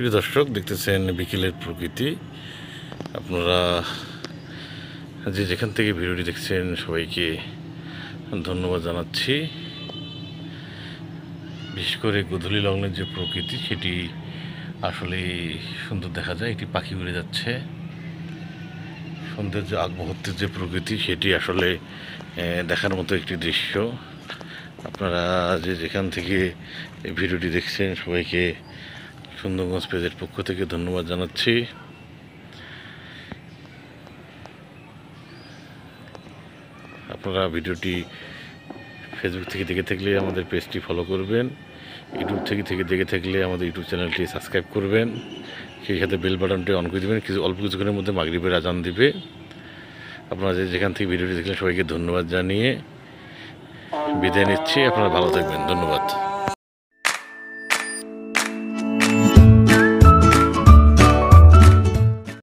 প্রিয় দর্শক, দেখতেছেন বিকেলের প্রকৃতি। আপনারা যে যেখান থেকে ভিডিওটি দেখছেন সবাইকে ধন্যবাদ জানাচ্ছি। বিশেষ করে গোধূলি লগ্নের যে প্রকৃতি সেটি আসলে সুন্দর দেখা যায়। একটি পাখি উড়ে যাচ্ছে। সন্ধ্যের যে আগ মুহূর্তের যে প্রকৃতি সেটি আসলে দেখার মতো একটি দৃশ্য। আপনারা যে যেখান থেকে এই ভিডিওটি দেখছেন সবাইকে সুন্দরগঞ্জ পেজের পক্ষ থেকে ধন্যবাদ জানাচ্ছি। আপনারা ভিডিওটি ফেসবুক থেকে দেখে থাকলে আমাদের পেজটি ফলো করবেন, ইউটিউব থেকে দেখে থাকলে আমাদের ইউটিউব চ্যানেলটি সাবস্ক্রাইব করবেন, সেই সাথে বেল বাটনটি অন করে দেবেন। অল্প কিছুক্ষণের মধ্যে মাগরিবের আজান দিবে। আপনারা যে যেখান থেকে ভিডিওটি দেখলেন সবাইকে ধন্যবাদ জানিয়ে বিদায় নিচ্ছি। আপনারা ভালো থাকবেন। ধন্যবাদ।